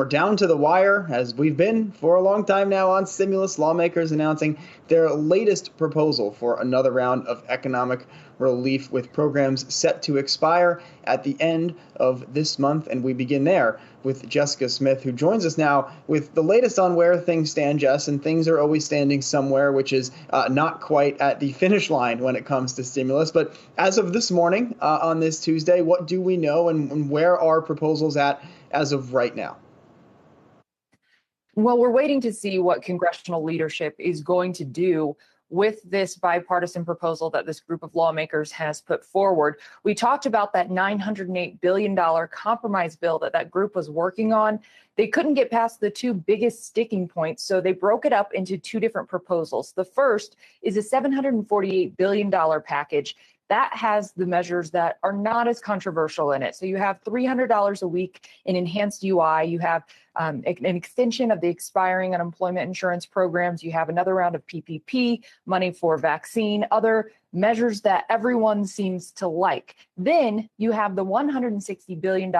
We're down to the wire, as we've been for a long time now, on stimulus. Lawmakers announcing their latest proposal for another round of economic relief, with programs set to expire at the end of this month. And we begin there with Jessica Smith, who joins us now with the latest on where things stand, Jess. And things are always standing somewhere, which is not quite at the finish line when it comes to stimulus. But as of this morning, on this Tuesday, what do we know, and where are proposals at as of right now? Well, we're waiting to see what congressional leadership is going to do with this bipartisan proposal that this group of lawmakers has put forward. We talked about that $908 billion compromise bill that group was working on. They couldn't get past the two biggest sticking points, so they broke it up into two different proposals. The first is a $748 billion package that has the measures that are not as controversial in it. So you have $300 a week in enhanced UI. You have an extension of the expiring unemployment insurance programs. You have another round of PPP, money for vaccine, other measures that everyone seems to like. Then you have the $160 billion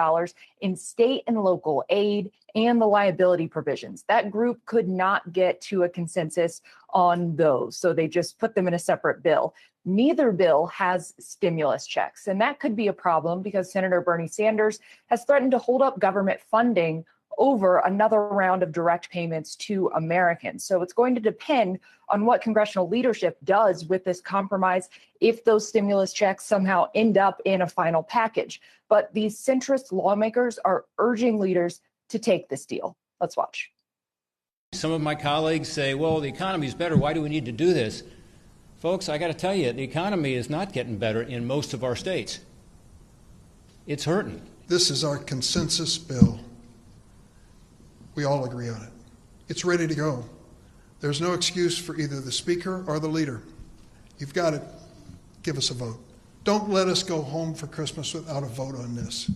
in state and local aid and the liability provisions. That group could not get to a consensus on those, so they just put them in a separate bill. Neither bill has stimulus checks, and that could be a problem because Senator Bernie Sanders has threatened to hold up government funding over another round of direct payments to Americans. So it's going to depend on what congressional leadership does with this compromise if those stimulus checks somehow end up in a final package. But these centrist lawmakers are urging leaders to take this deal. Let's watch. Some of my colleagues say, well, the economy is better. Why do we need to do this? Folks, I got to tell you, the economy is not getting better in most of our states. It's hurting. This is our consensus bill. We all agree on it. It's ready to go. There's no excuse for either the speaker or the leader. You've got to give us a vote. Don't let us go home for Christmas without a vote on this.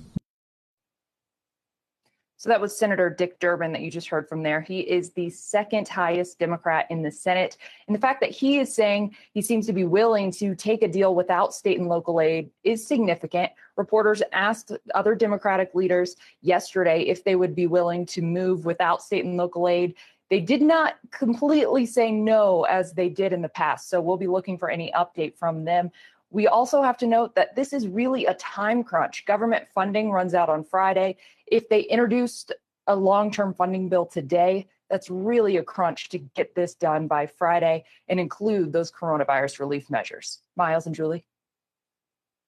So that was Senator Dick Durbin that you just heard from there. He is the second highest Democrat in the Senate. And the fact that he is saying he seems to be willing to take a deal without state and local aid is significant. Reporters asked other Democratic leaders yesterday if they would be willing to move without state and local aid. They did not completely say no as they did in the past. So we'll be looking for any update from them. We also have to note that this is really a time crunch. Government funding runs out on Friday. If they introduced a long-term funding bill today, that's really a crunch to get this done by Friday and include those coronavirus relief measures. Miles and Julie.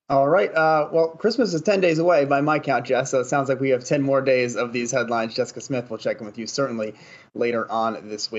All right. Well, Christmas is 10 days away by my count, Jess. So it sounds like we have 10 more days of these headlines. Jessica Smith will check in with you certainly later on this week.